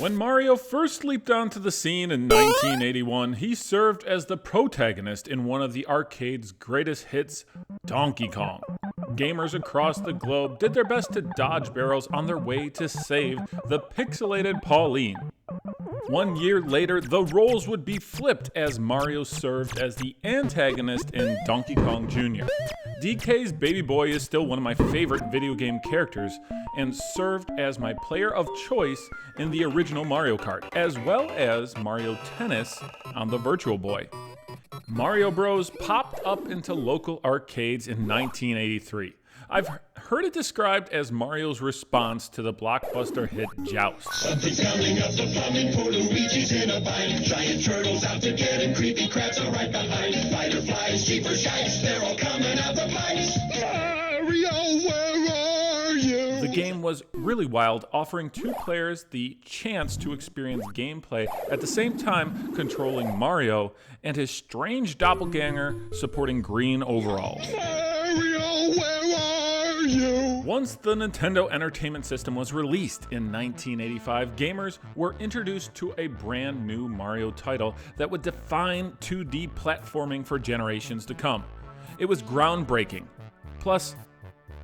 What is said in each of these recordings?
When Mario first leaped onto the scene in 1981, he served as the protagonist in one of the arcade's greatest hits, Donkey Kong. Gamers across the globe did their best to dodge barrels on their way to save the pixelated Pauline. 1 year later, the roles would be flipped as Mario served as the antagonist in Donkey Kong Jr. DK's baby boy is still one of my favorite video game characters and served as my player of choice in the original Mario Kart, as well as Mario Tennis on the Virtual Boy. Mario Bros. Popped up into local arcades in 1983. I've heard it described as Mario's response to the blockbuster hit Joust. Something's coming up the plumbing for Luigi's in a bind. Giant turtles out to get him, creepy crabs are right behind. Fighter flies, cheaper shites, they're all coming out the pipes. Mario, where are you? The game was really wild, offering two players the chance to experience gameplay at the same time controlling Mario and his strange doppelganger supporting green overalls. Mario, where are you? Once the Nintendo Entertainment System was released in 1985, gamers were introduced to a brand new Mario title that would define 2D platforming for generations to come. It was groundbreaking. Plus,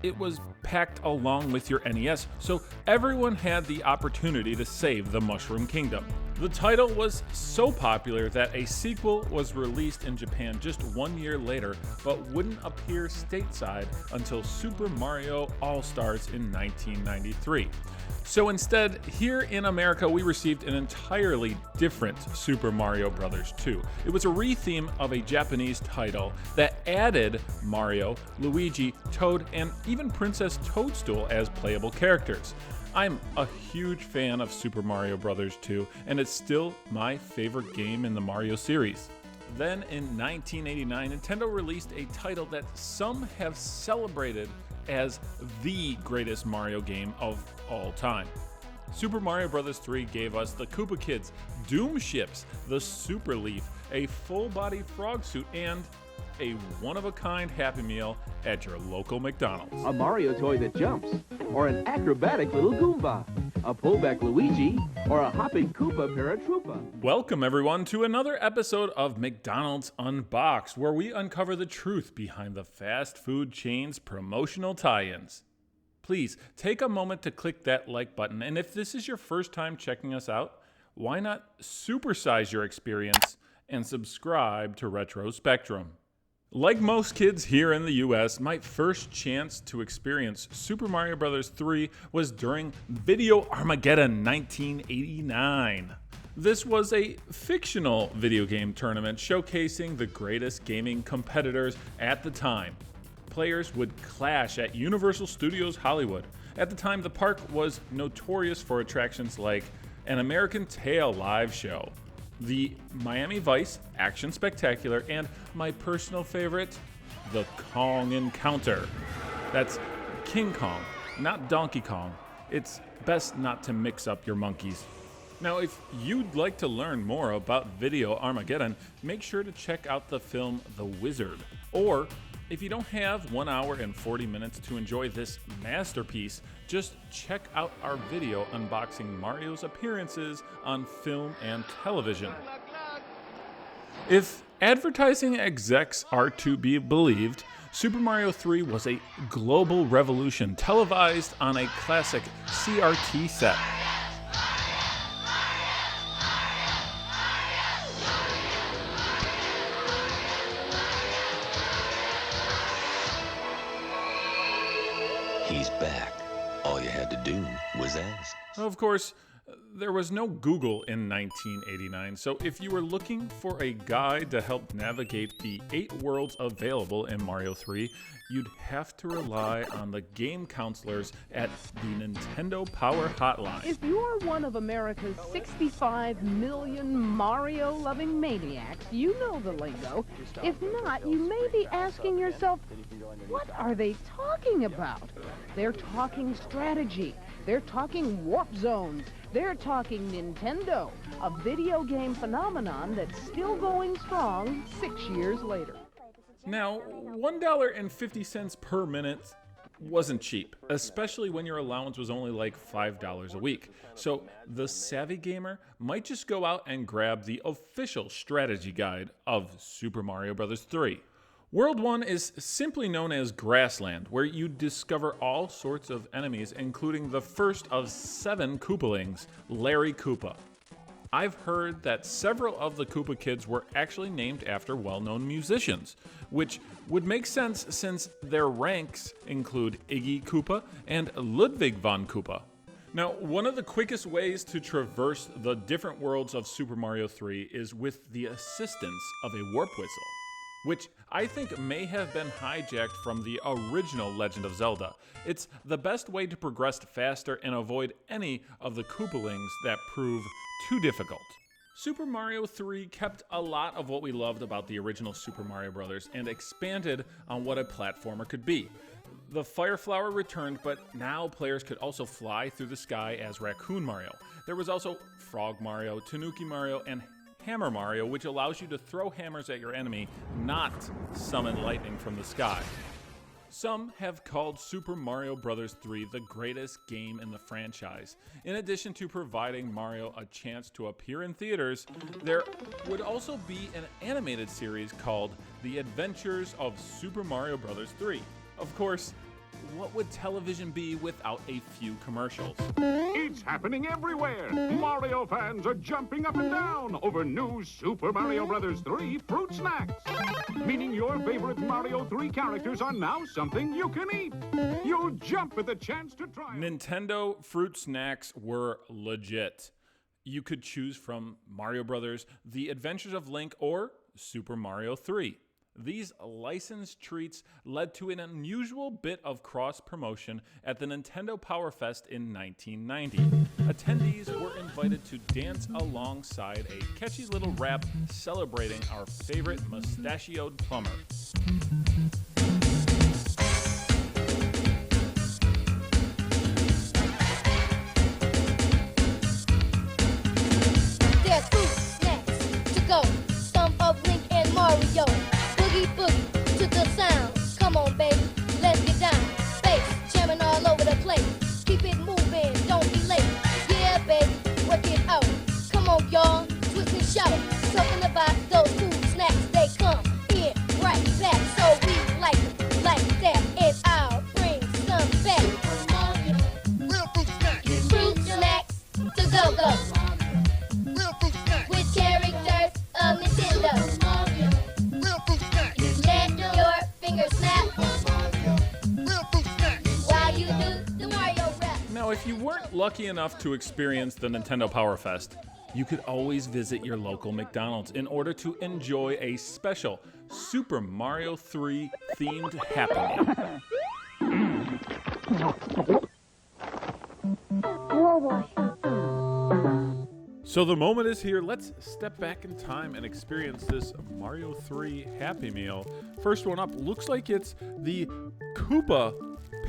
it was packed along with your NES, so everyone had the opportunity to save the Mushroom Kingdom. The title was so popular that a sequel was released in Japan just 1 year later, but wouldn't appear stateside until Super Mario All-Stars in 1993. So instead, here in America, we received an entirely different Super Mario Bros. 2. It was a re-theme of a Japanese title that added Mario, Luigi, Toad, and even Princess Toadstool as playable characters. I'm a huge fan of Super Mario Bros. 2, and it's still my favorite game in the Mario series. Then in 1989, Nintendo released a title that some have celebrated as the greatest Mario game of all time. Super Mario Bros. 3 gave us the Koopa Kids, Doom Ships, the Super Leaf, a full-body frog suit, and a one-of-a-kind Happy Meal at your local McDonald's. A Mario toy that jumps, or an acrobatic little Goomba, a pullback Luigi, or a hopping Koopa Paratroopa. Welcome everyone to another episode of McDonald's Unboxed, where we uncover the truth behind the fast food chain's promotional tie-ins. Please take a moment to click that like button, and if this is your first time checking us out, why not supersize your experience and subscribe to Retro Spectrum? Like most kids here in the US, my first chance to experience Super Mario Bros. 3 was during Video Armageddon 1989. This was a fictional video game tournament showcasing the greatest gaming competitors at the time. Players would clash at Universal Studios Hollywood. At the time, the park was notorious for attractions like an American Tail live show, the Miami Vice Action Spectacular, and my personal favorite, the Kong Encounter. That's King Kong, not Donkey Kong. It's best not to mix up your monkeys. Now, if you'd like to learn more about Video Armageddon, make sure to check out the film The Wizard. Or, if you don't have 1 hour and 40 minutes to enjoy this masterpiece, just check out our video unboxing Mario's appearances on film and television. If advertising execs are to be believed, Super Mario 3 was a global revolution televised on a classic CRT set. He's back. All you had to do was ask. Of course, there was no Google in 1989, so if you were looking for a guide to help navigate the 8 worlds available in Mario 3, you'd have to rely on the game counselors at the Nintendo Power Hotline. If you're one of America's 65 million Mario-loving maniacs, you know the lingo. If not, you may be asking yourself, what are they talking about? They're talking strategy. They're talking warp zones. They're talking Nintendo, a video game phenomenon that's still going strong 6 years later. Now, $1.50 per minute wasn't cheap, especially when your allowance was only like $5 a week. So the savvy gamer might just go out and grab the official strategy guide of Super Mario Bros. 3. World 1 is simply known as Grassland, where you discover all sorts of enemies, including the first of 7 Koopalings, Larry Koopa. I've heard that several of the Koopa kids were actually named after well-known musicians, which would make sense since their ranks include Iggy Koopa and Ludwig von Koopa. Now, one of the quickest ways to traverse the different worlds of Super Mario 3 is with the assistance of a warp whistle, which I think may have been hijacked from the original Legend of Zelda. It's the best way to progress faster and avoid any of the Koopalings that prove too difficult. Super Mario 3 kept a lot of what we loved about the original Super Mario Bros. And expanded on what a platformer could be. The Fire Flower returned, but now players could also fly through the sky as Raccoon Mario. There was also Frog Mario, Tanuki Mario, and Hammer Mario, which allows you to throw hammers at your enemy, not summon lightning from the sky. Some have called Super Mario Bros. 3 the greatest game in the franchise. In addition to providing Mario a chance to appear in theaters, there would also be an animated series called The Adventures of Super Mario Bros. 3. Of course, what would television be without a few commercials? It's happening everywhere. Mario fans are jumping up and down over new Super Mario Bros. 3 fruit snacks. Meaning your favorite Mario 3 characters are now something you can eat. You'll jump at the chance to try 'em. Nintendo fruit snacks were legit. You could choose from Mario Brothers, The Adventures of Link, or Super Mario 3. These licensed treats led to an unusual bit of cross-promotion at the Nintendo Power Fest in 1990. Attendees were invited to dance alongside a catchy little rap celebrating our favorite mustachioed plumber. There's fruit snacks to go. Some of Link and Mario. Boogie to the sound. Come on, baby, let's get down. Bass jamming all over the place. Keep it moving, don't be late. Yeah, baby, work it out. Come on, y'all, twist and shout. Talking about those food snacks, they come in right back. So we like that, and I'll bring some back. Real fruit snacks. Fruit snacks to go. Real fruit snacks. With characters of Nintendo. Real fruit snacks. Let your fingers snap Real fruit snacks. while you do the Mario rap. Now, if you weren't lucky enough to experience the Nintendo Power Fest, you could always visit your local McDonald's in order to enjoy a special Super Mario 3 themed Happy Meal. So the moment is here. Let's step back in time and experience this Mario 3 Happy Meal. First one up looks like it's the Koopa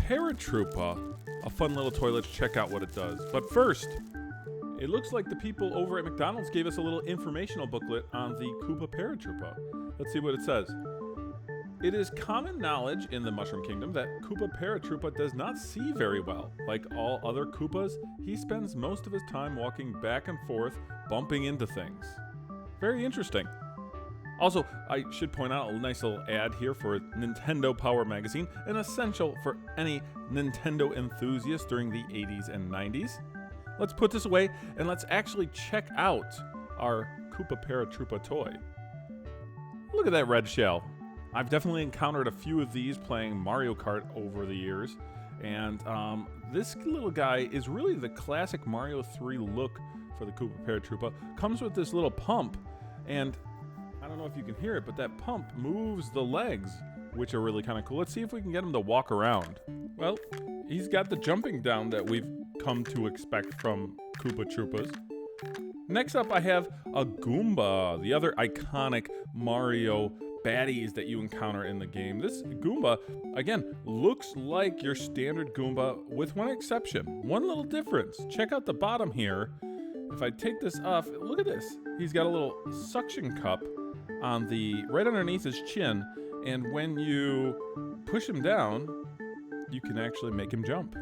Paratroopa, a fun little toy. Let's check out what it does. But first, it looks like the people over at McDonald's gave us a little informational booklet on the Koopa Paratroopa. Let's see what it says. It is common knowledge in the Mushroom Kingdom that Koopa Paratroopa does not see very well. Like all other Koopas, he spends most of his time walking back and forth, bumping into things. Very interesting. Also, I should point out a nice little ad here for Nintendo Power Magazine, an essential for any Nintendo enthusiast during the 80s and 90s. Let's put this away and let's actually check out our Koopa Paratroopa toy. Look at that red shell. I've definitely encountered a few of these playing Mario Kart over the years, and this little guy is really the classic Mario 3 look for the Koopa Paratroopa. Comes with this little pump, and I don't know if you can hear it, but that pump moves the legs, which are really kind of cool. Let's see if we can get him to walk around. Well, he's got the jumping down that we've come to expect from Koopa Troopas. Next up, I have a Goomba, the other iconic Mario baddies that you encounter in the game. This Goomba, again, looks like your standard Goomba with one exception. One little difference. Check out the bottom here. If I take this off, look at this. He's got a little suction cup on right underneath his chin, and when you push him down, you can actually make him jump.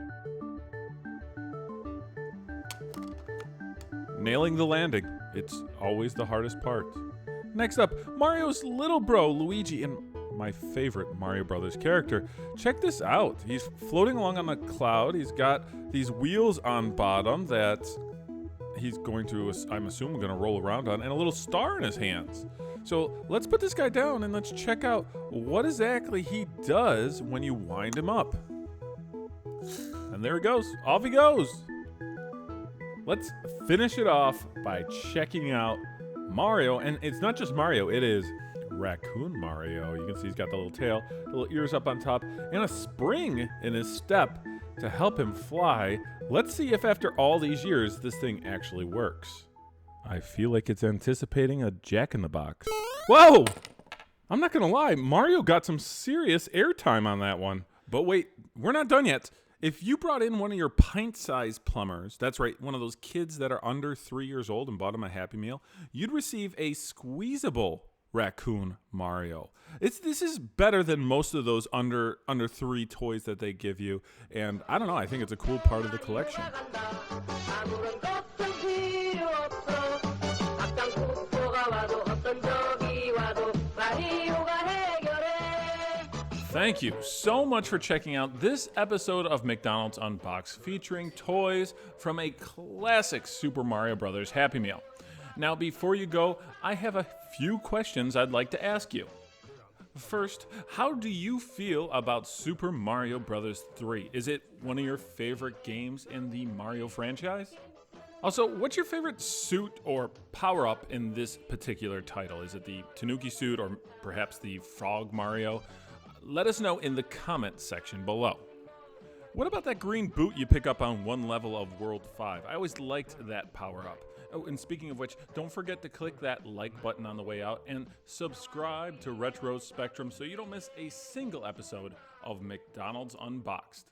Nailing the landing. It's always the hardest part. Next up, Mario's little bro, Luigi, and my favorite Mario Brothers character. Check this out. He's floating along on a cloud. He's got these wheels on bottom that he's going to, I'm assuming, going to roll around on, and a little star in his hands. So let's put this guy down and let's check out what exactly he does when you wind him up. And there he goes. Off he goes. Let's finish it off by checking out Mario. And it's not just Mario, it is Raccoon Mario. You can see he's got the little tail, the little ears up on top, and a spring in his step to help him fly. Let's see if after all these years, this thing actually works. I feel like it's anticipating a Jack-in-the-Box. Whoa! I'm not gonna lie, Mario got some serious airtime on that one. But wait, we're not done yet. If you brought in one of your pint-sized plumbers, that's right, one of those kids that are under 3 years old and bought him a Happy Meal, you'd receive a squeezable Raccoon Mario. This is better than most of those under 3 toys that they give you, and I don't know, I think it's a cool part of the collection. Thank you so much for checking out this episode of McDonald's Unboxed, featuring toys from a classic Super Mario Bros. Happy Meal. Now, before you go, I have a few questions I'd like to ask you. First, how do you feel about Super Mario Bros. 3? Is it one of your favorite games in the Mario franchise? Also, what's your favorite suit or power-up in this particular title? Is it the Tanuki suit or perhaps the Frog Mario? Let us know in the comment section below. What about that green boot you pick up on one level of World 5? I always liked that power-up. Oh, and speaking of which, don't forget to click that like button on the way out and subscribe to Retro Spectrum so you don't miss a single episode of McDonald's Unboxed.